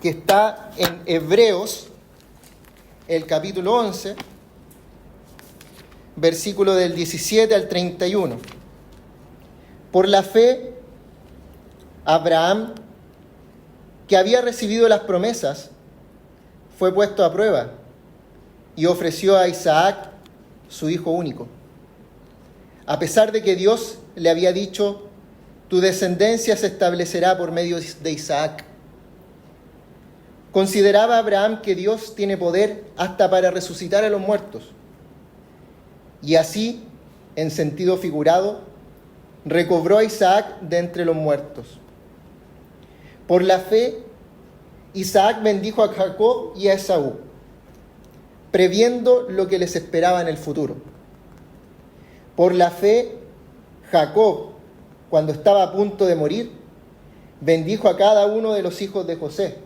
que está en Hebreos, el capítulo 11, versículo del 17 al 31. Por la fe, Abraham, que había recibido las promesas, fue puesto a prueba y ofreció a Isaac, su hijo único. A pesar de que Dios le había dicho: tu descendencia se establecerá por medio de Isaac. Consideraba Abraham que Dios tiene poder hasta para resucitar a los muertos. Y así, en sentido figurado, recobró a Isaac de entre los muertos. Por la fe, Isaac bendijo a Jacob y a Esaú, previendo lo que les esperaba en el futuro. Por la fe, Jacob, cuando estaba a punto de morir, bendijo a cada uno de los hijos de José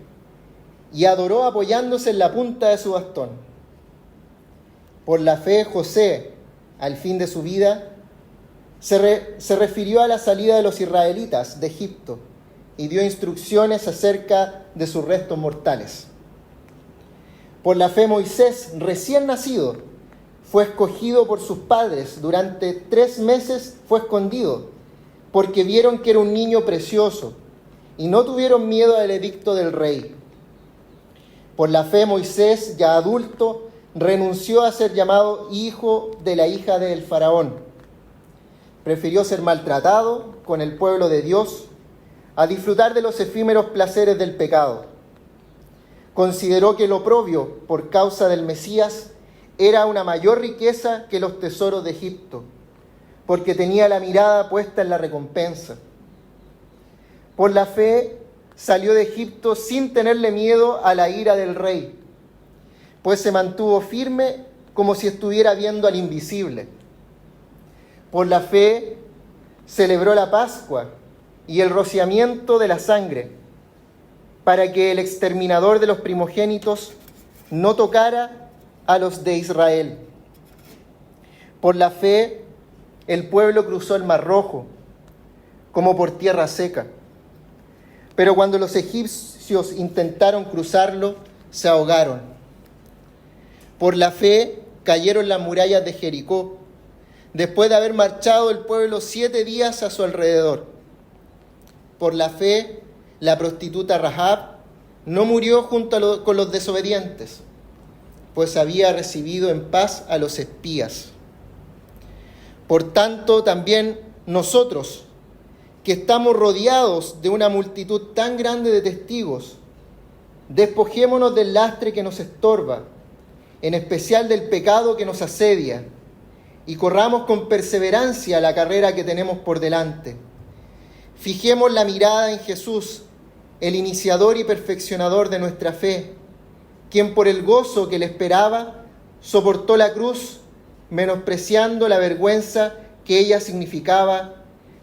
y adoró apoyándose en la punta de su bastón. Por la fe, José, al fin de su vida, se refirió a la salida de los israelitas de Egipto y dio instrucciones acerca de sus restos mortales. Por la fe, Moisés, recién nacido, fue escogido por sus padres. Durante 3 meses fue escondido, porque vieron que era un niño precioso y no tuvieron miedo al edicto del rey. Por la fe, Moisés, ya adulto, renunció a ser llamado hijo de la hija del faraón. Prefirió ser maltratado con el pueblo de Dios a disfrutar de los efímeros placeres del pecado. Consideró que el oprobio por causa del Mesías era una mayor riqueza que los tesoros de Egipto, porque tenía la mirada puesta en la recompensa. Por la fe salió de Egipto sin tenerle miedo a la ira del rey, pues se mantuvo firme como si estuviera viendo al invisible. Por la fe celebró la Pascua y el rociamiento de la sangre, para que el exterminador de los primogénitos no tocara a los de Israel. Por la fe, el pueblo cruzó el Mar Rojo, como por tierra seca. Pero cuando los egipcios intentaron cruzarlo, se ahogaron. Por la fe, cayeron las murallas de Jericó, después de haber marchado el pueblo 7 días a su alrededor. Por la fe, la prostituta Rahab no murió junto con los desobedientes, pues había recibido en paz a los espías. Por tanto, también nosotros, que estamos rodeados de una multitud tan grande de testigos, despojémonos del lastre que nos estorba, en especial del pecado que nos asedia, y corramos con perseverancia la carrera que tenemos por delante. Fijemos la mirada en Jesús, el iniciador y perfeccionador de nuestra fe, quien por el gozo que le esperaba soportó la cruz, menospreciando la vergüenza que ella significaba,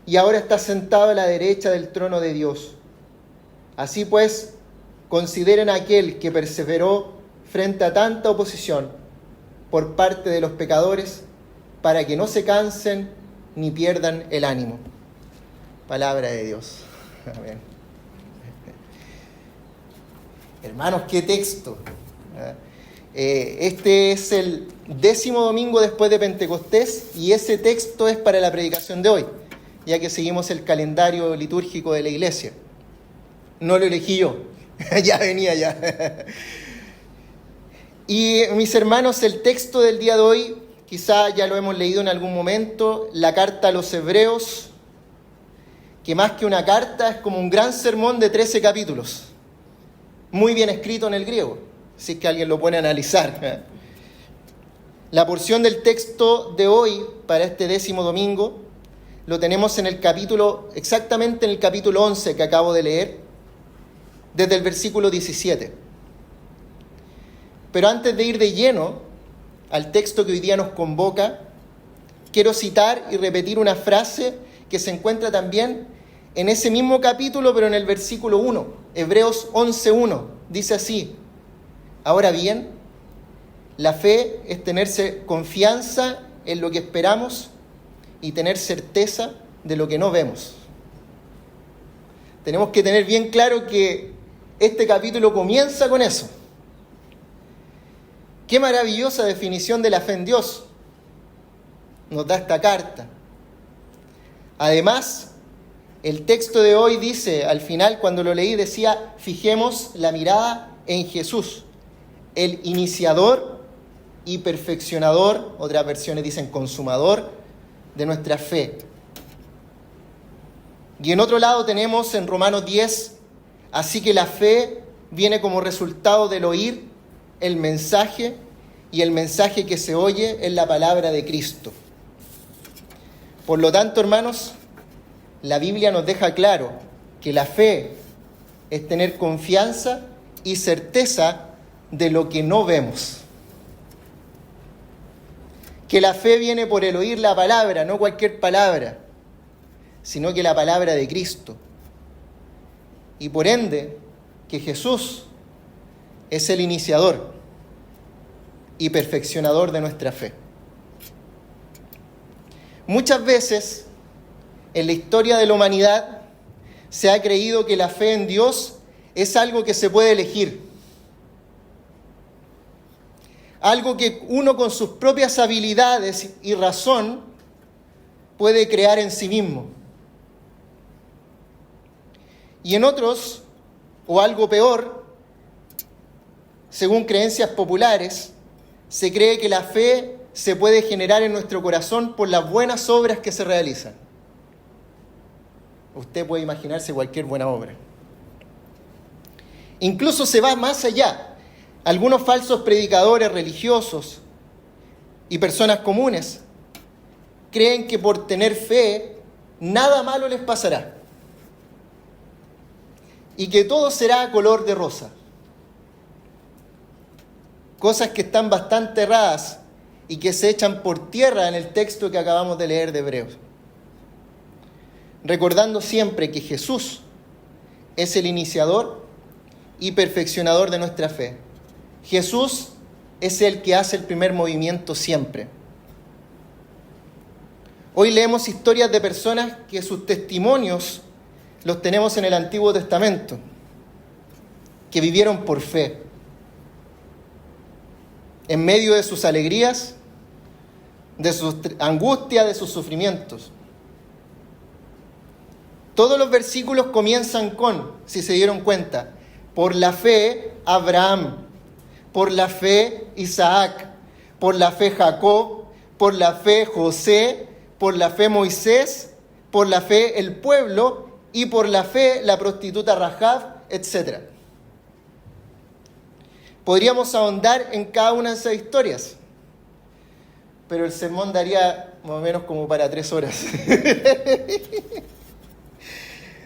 y ahora está sentado a la derecha del trono de Dios. Así pues, consideren a aquel que perseveró frente a tanta oposición por parte de los pecadores, para que no se cansen ni pierdan el ánimo. Palabra de Dios. Amén. Hermanos, qué texto. Este es el 10º domingo después de Pentecostés y ese texto es para la predicación de hoy, ya que seguimos el calendario litúrgico de la iglesia. No lo elegí yo, ya venía ya. Y mis hermanos, el texto del día de hoy, quizá ya lo hemos leído en algún momento, la carta a los Hebreos, que más que una carta es como un gran sermón de 13 capítulos, muy bien escrito en el griego, si es que alguien lo puede analizar. La porción del texto de hoy, para este 10º domingo, lo tenemos en el capítulo, exactamente en el capítulo 11 que acabo de leer, desde el versículo 17. Pero antes de ir de lleno al texto que hoy día nos convoca, quiero citar y repetir una frase que se encuentra también en ese mismo capítulo, pero en el versículo 1, Hebreos 11:1, dice así: ahora bien, la fe es tenerse confianza en lo que esperamos y tener certeza de lo que no vemos. Tenemos que tener bien claro que este capítulo comienza con eso. Qué maravillosa definición de la fe en Dios nos da esta carta. Además, el texto de hoy dice, al final cuando lo leí decía, fijemos la mirada en Jesús, el iniciador y perfeccionador, otras versiones dicen consumador, de nuestra fe. Y en otro lado tenemos en Romanos 10, así que la fe viene como resultado del oír el mensaje, y el mensaje que se oye es la palabra de Cristo. Por lo tanto, hermanos, la Biblia nos deja claro que la fe es tener confianza y certeza de lo que no vemos. Que la fe viene por el oír la palabra, no cualquier palabra, sino que la palabra de Cristo. Y por ende, que Jesús es el iniciador y perfeccionador de nuestra fe. Muchas veces en la historia de la humanidad se ha creído que la fe en Dios es algo que se puede elegir. Algo que uno con sus propias habilidades y razón puede crear en sí mismo. Y en otros, o algo peor, según creencias populares, se cree que la fe se puede generar en nuestro corazón por las buenas obras que se realizan. Usted puede imaginarse cualquier buena obra. Incluso se va más allá. Algunos falsos predicadores religiosos y personas comunes creen que por tener fe nada malo les pasará y que todo será color de rosa. Cosas que están bastante erradas y que se echan por tierra en el texto que acabamos de leer de Hebreos. Recordando siempre que Jesús es el iniciador y perfeccionador de nuestra fe. Jesús es el que hace el primer movimiento siempre. Hoy leemos historias de personas que sus testimonios los tenemos en el Antiguo Testamento, que vivieron por fe, en medio de sus alegrías, de sus angustias, de sus sufrimientos. Todos los versículos comienzan con, si se dieron cuenta, por la fe Abraham, por la fe Isaac, por la fe Jacob, por la fe José, por la fe Moisés, por la fe el pueblo y por la fe la prostituta Rahab, etc. Podríamos ahondar en cada una de esas historias, pero el sermón daría más o menos como para 3 horas.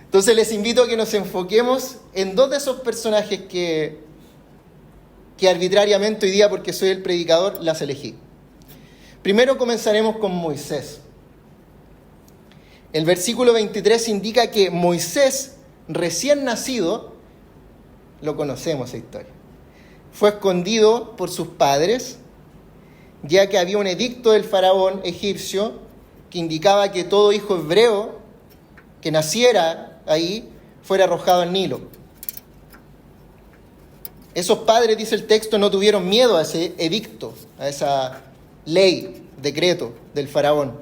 Entonces les invito a que nos enfoquemos en 2 de esos personajes que arbitrariamente hoy día, porque soy el predicador, las elegí. Primero comenzaremos con Moisés. El versículo 23 indica que Moisés, recién nacido, lo conocemos esa historia, fue escondido por sus padres, ya que había un edicto del faraón egipcio que indicaba que todo hijo hebreo que naciera ahí fuera arrojado al Nilo. Esos padres, dice el texto, no tuvieron miedo a ese edicto, a esa ley, decreto del faraón,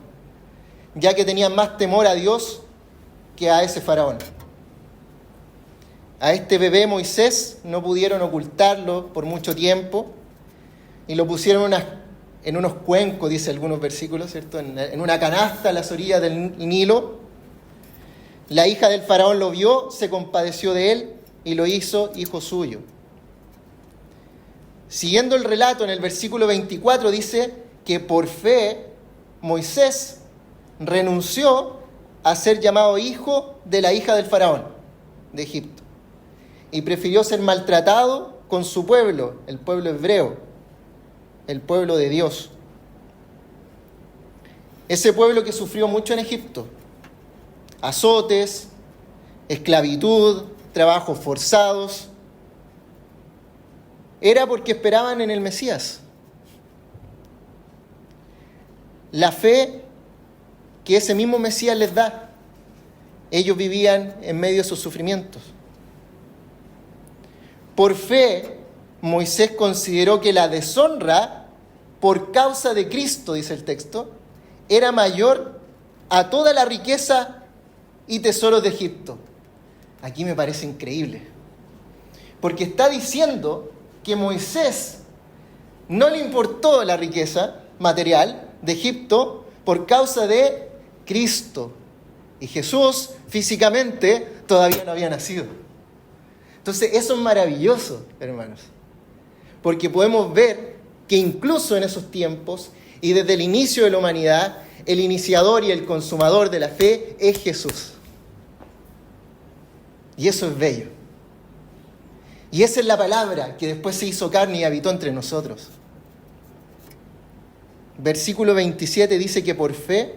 ya que tenían más temor a Dios que a ese faraón. A este bebé Moisés no pudieron ocultarlo por mucho tiempo y lo pusieron en unos cuencos, dice algunos versículos, ¿cierto? En una canasta a las orillas del Nilo. La hija del faraón lo vio, se compadeció de él y lo hizo hijo suyo. Siguiendo el relato, en el versículo 24 dice que por fe Moisés renunció a ser llamado hijo de la hija del faraón de Egipto y prefirió ser maltratado con su pueblo, el pueblo hebreo, el pueblo de Dios. Ese pueblo que sufrió mucho en Egipto, azotes, esclavitud, trabajos forzados, era porque esperaban en el Mesías. La fe que ese mismo Mesías les da, ellos vivían en medio de sus sufrimientos. Por fe, Moisés consideró que la deshonra por causa de Cristo, dice el texto, era mayor a toda la riqueza y tesoros de Egipto. Aquí me parece increíble, porque está diciendo que Moisés no le importó la riqueza material de Egipto por causa de Cristo. Y Jesús físicamente todavía no había nacido. Entonces eso es maravilloso, hermanos, porque podemos ver que incluso en esos tiempos y desde el inicio de la humanidad, el iniciador y el consumador de la fe es Jesús. Y eso es bello. Y esa es la palabra que después se hizo carne y habitó entre nosotros. Versículo 27 dice que por fe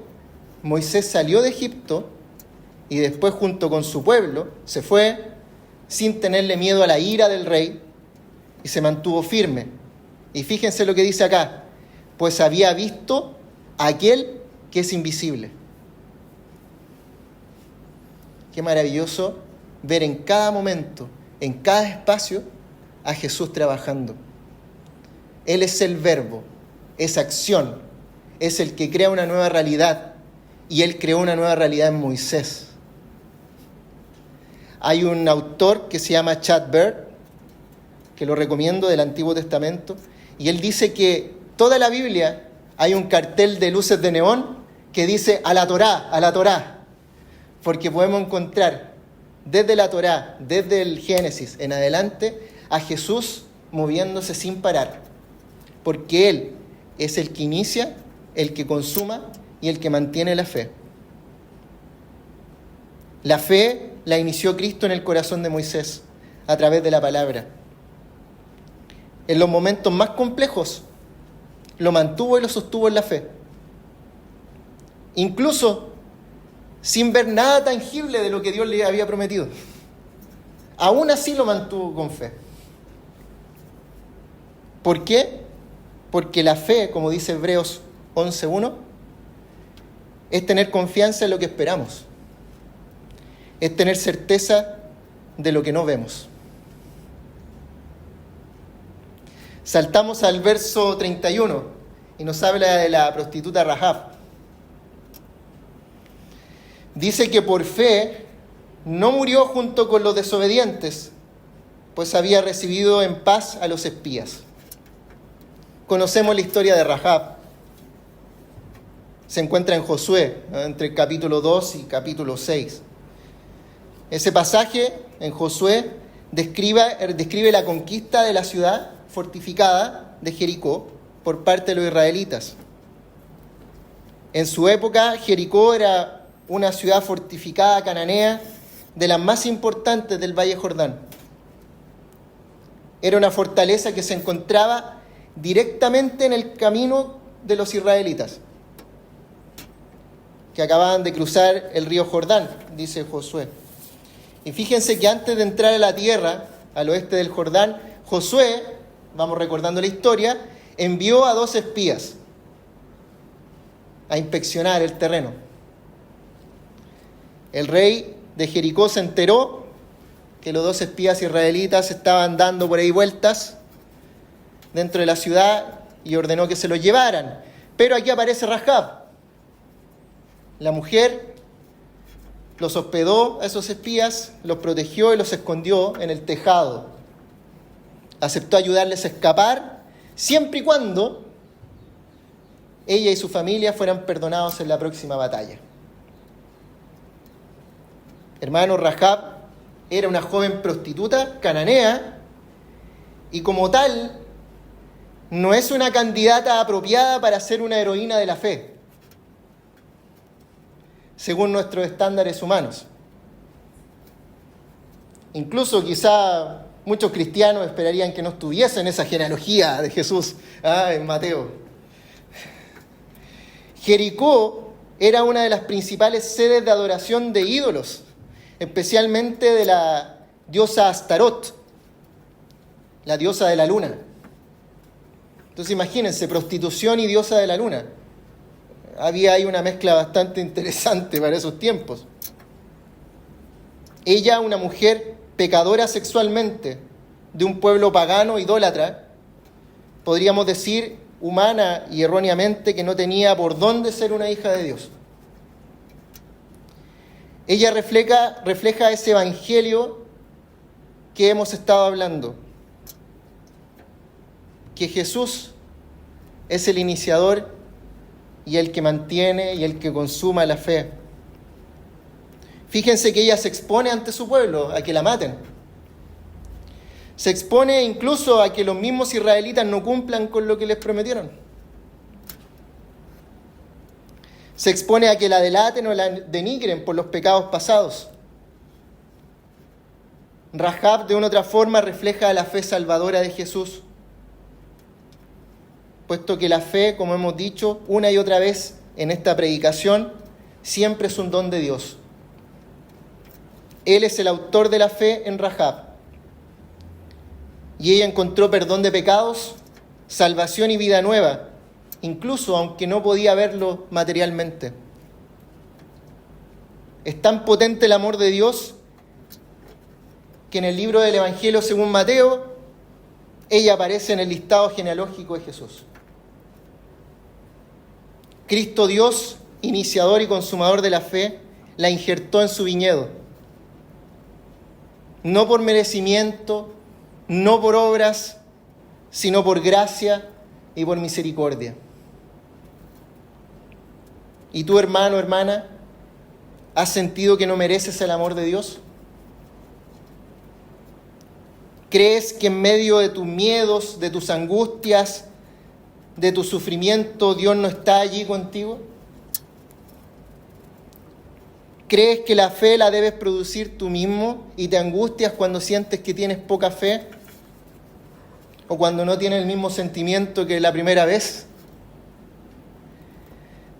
Moisés salió de Egipto y después junto con su pueblo se fue sin tenerle miedo a la ira del rey y se mantuvo firme. Y fíjense lo que dice acá, pues había visto a aquel que es invisible. Qué maravilloso ver en cada momento, en cada espacio, a Jesús trabajando. Él es el verbo, es acción, es el que crea una nueva realidad, y Él creó una nueva realidad en Moisés. Hay un autor que se llama Chad Baird, que lo recomiendo, del Antiguo Testamento, y él dice que toda la Biblia hay un cartel de luces de neón que dice a la Torá, porque podemos encontrar desde la Torá, desde el Génesis en adelante, a Jesús moviéndose sin parar, porque Él es el que inicia, el que consuma y el que mantiene la fe. La fe la inició Cristo en el corazón de Moisés a través de la palabra. En los momentos más complejos lo mantuvo y lo sostuvo en la fe. Incluso sin ver nada tangible de lo que Dios le había prometido. Aún así lo mantuvo con fe. ¿Por qué? Porque la fe, como dice Hebreos 11:1, es tener confianza en lo que esperamos. Es tener certeza de lo que no vemos. Saltamos al verso 31 y nos habla de la prostituta Rahab. Dice que por fe no murió junto con los desobedientes, pues había recibido en paz a los espías. Conocemos la historia de Rahab. Se encuentra en Josué, entre el capítulo 2 y capítulo 6. Ese pasaje en Josué describe la conquista de la ciudad fortificada de Jericó por parte de los israelitas. En su época, Jericó era una ciudad fortificada cananea de las más importantes del Valle Jordán. Era una fortaleza que se encontraba directamente en el camino de los israelitas, que acababan de cruzar el río Jordán, dice Josué. Y fíjense que antes de entrar a la tierra, al oeste del Jordán, Josué, vamos recordando la historia, envió a 2 espías a inspeccionar el terreno. El rey de Jericó se enteró que los 2 espías israelitas estaban dando por ahí vueltas dentro de la ciudad y ordenó que se los llevaran. Pero aquí aparece Rahab. La mujer los hospedó a esos espías, los protegió y los escondió en el tejado. Aceptó ayudarles a escapar, siempre y cuando ella y su familia fueran perdonados en la próxima batalla. Hermano, Rahab era una joven prostituta cananea y como tal no es una candidata apropiada para ser una heroína de la fe, según nuestros estándares humanos. Incluso quizá muchos cristianos esperarían que no estuviese en esa genealogía de Jesús en Mateo. Jericó era una de las principales sedes de adoración de ídolos, especialmente de la diosa Astarot, la diosa de la luna. Entonces imagínense, prostitución y diosa de la luna. Había ahí una mezcla bastante interesante para esos tiempos. Ella, una mujer pecadora sexualmente, de un pueblo pagano, idólatra, podríamos decir humana y erróneamente que no tenía por dónde ser una hija de Dios. Ella refleja ese evangelio que hemos estado hablando, que Jesús es el iniciador y el que mantiene y el que consuma la fe. Fíjense que ella se expone ante su pueblo a que la maten. Se expone incluso a que los mismos israelitas no cumplan con lo que les prometieron. Se expone a que la delaten o la denigren por los pecados pasados. Rahab, de una u otra forma, refleja la fe salvadora de Jesús, puesto que la fe, como hemos dicho una y otra vez en esta predicación, siempre es un don de Dios. Él es el autor de la fe en Rahab. Y ella encontró perdón de pecados, salvación y vida nueva, incluso aunque no podía verlo materialmente. Es tan potente el amor de Dios que en el libro del Evangelio según Mateo, ella aparece en el listado genealógico de Jesús. Cristo Dios, iniciador y consumador de la fe, la injertó en su viñedo. No por merecimiento, no por obras, sino por gracia y por misericordia. ¿Y tú, hermano, hermana, has sentido que no mereces el amor de Dios? ¿Crees que en medio de tus miedos, de tus angustias, de tu sufrimiento, Dios no está allí contigo? ¿Crees que la fe la debes producir tú mismo y te angustias cuando sientes que tienes poca fe? ¿O cuando no tienes el mismo sentimiento que la primera vez?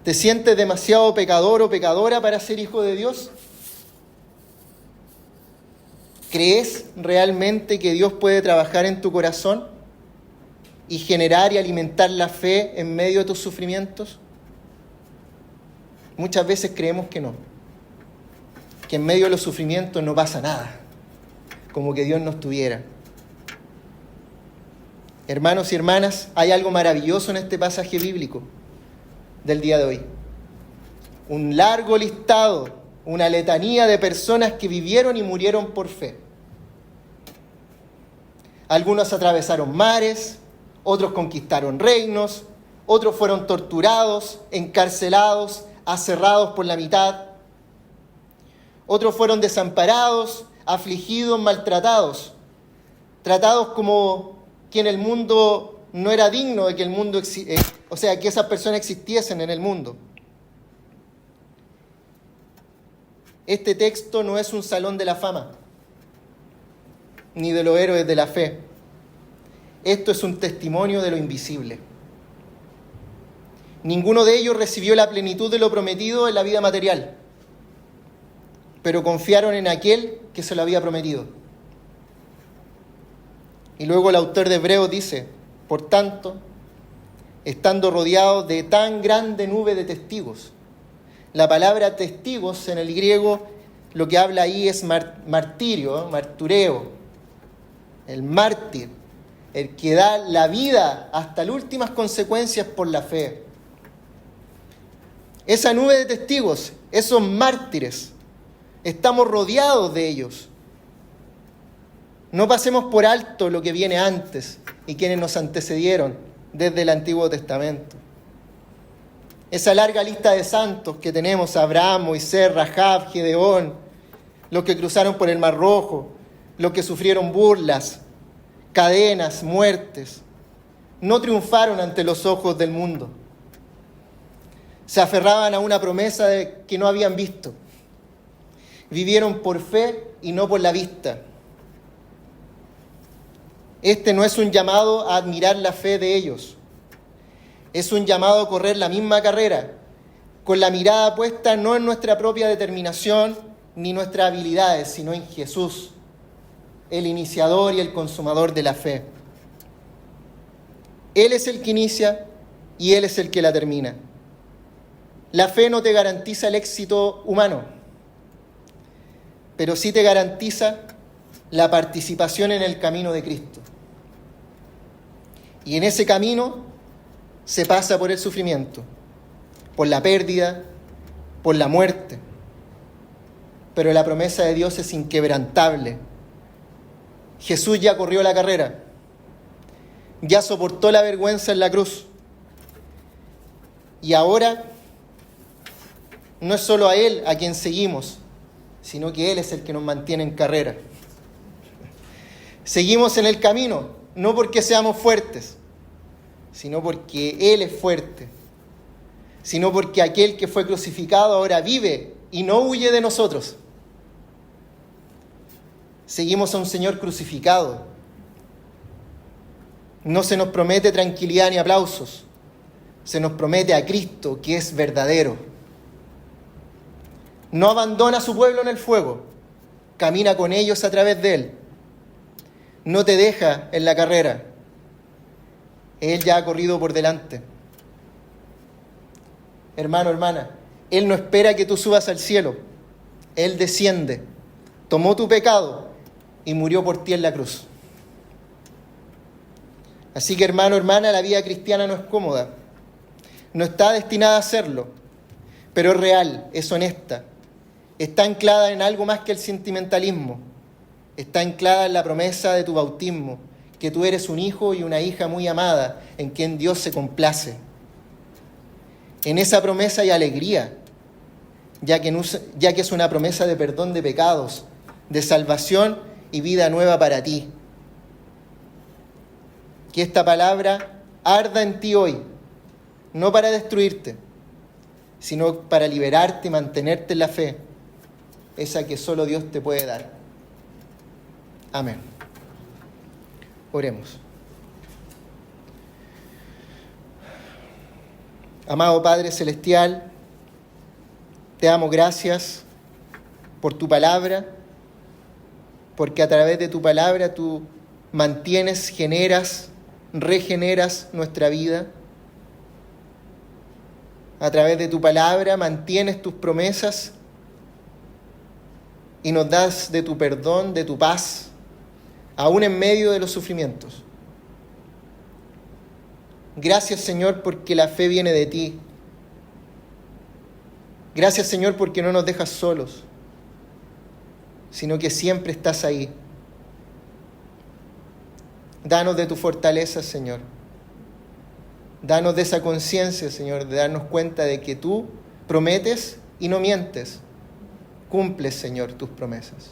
¿Te sientes demasiado pecador o pecadora para ser hijo de Dios? ¿Crees realmente que Dios puede trabajar en tu corazón y generar y alimentar la fe en medio de tus sufrimientos? Muchas veces creemos que no, que en medio de los sufrimientos no pasa nada, como que Dios no estuviera. Hermanos y hermanas, hay algo maravilloso en este pasaje bíblico del día de hoy. Un largo listado, una letanía de personas que vivieron y murieron por fe. Algunos atravesaron mares, otros conquistaron reinos, otros fueron torturados, encarcelados, aserrados por la mitad. Otros fueron desamparados, afligidos, maltratados, tratados como que en el mundo no era digno de que el mundo, que esas personas existiesen en el mundo. Este texto no es un salón de la fama, ni de los héroes de la fe. Esto es un testimonio de lo invisible. Ninguno de ellos recibió la plenitud de lo prometido en la vida material, pero confiaron en aquel que se lo había prometido. Y luego el autor de Hebreos dice, por tanto, estando rodeados de tan grande nube de testigos. La palabra testigos en el griego, lo que habla ahí es martirio, martureo, el mártir, el que da la vida hasta las últimas consecuencias por la fe. Esa nube de testigos, esos mártires, estamos rodeados de ellos. No pasemos por alto lo que viene antes y quienes nos antecedieron desde el Antiguo Testamento. Esa larga lista de santos que tenemos, Abraham, Moisés, Rahab, Gedeón, los que cruzaron por el Mar Rojo, los que sufrieron burlas, cadenas, muertes, no triunfaron ante los ojos del mundo. Se aferraban a una promesa que no habían visto. Vivieron por fe y no por la vista. Este no es un llamado a admirar la fe de ellos. Es un llamado a correr la misma carrera, con la mirada puesta no en nuestra propia determinación ni nuestras habilidades, sino en Jesús, el iniciador y el consumador de la fe. Él es el que inicia y Él es el que la termina. La fe no te garantiza el éxito humano, pero sí te garantiza la participación en el camino de Cristo. Y en ese camino se pasa por el sufrimiento, por la pérdida, por la muerte. Pero la promesa de Dios es inquebrantable. Jesús ya corrió la carrera, ya soportó la vergüenza en la cruz. Y ahora no es solo a Él a quien seguimos, sino que Él es el que nos mantiene en carrera. Seguimos en el camino, no porque seamos fuertes, sino porque Él es fuerte, sino porque aquel que fue crucificado ahora vive y no huye de nosotros. Seguimos a un Señor crucificado. No se nos promete tranquilidad ni aplausos, se nos promete a Cristo, que es verdadero. No abandona a su pueblo en el fuego, camina con ellos a través de Él. No te deja en la carrera, Él ya ha corrido por delante. Hermano, hermana, Él no espera que tú subas al cielo, Él desciende, tomó tu pecado y murió por ti en la cruz. Así que, hermano, hermana, la vida cristiana no es cómoda, no está destinada a serlo, pero es real, es honesta, está anclada en algo más que el sentimentalismo, está anclada en la promesa de tu bautismo, que tú eres un hijo y una hija muy amada, en quien Dios se complace. En esa promesa hay alegría, ya que es una promesa de perdón de pecados, de salvación y vida nueva para ti. Que esta palabra arda en ti hoy, no para destruirte, sino para liberarte y mantenerte en la fe, esa que solo Dios te puede dar. Amén. Oremos. Amado Padre Celestial, te damos gracias por tu palabra, porque a través de tu palabra tú mantienes, generas, regeneras nuestra vida. A través de tu palabra mantienes tus promesas y nos das de tu perdón, de tu paz, aún en medio de los sufrimientos. Gracias, Señor, porque la fe viene de ti. Gracias, Señor, porque no nos dejas solos, sino que siempre estás ahí. Danos de tu fortaleza, Señor. Danos de esa conciencia, Señor, de darnos cuenta de que tú prometes y no mientes. Cumples, Señor, tus promesas.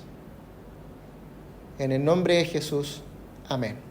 En el nombre de Jesús, amén.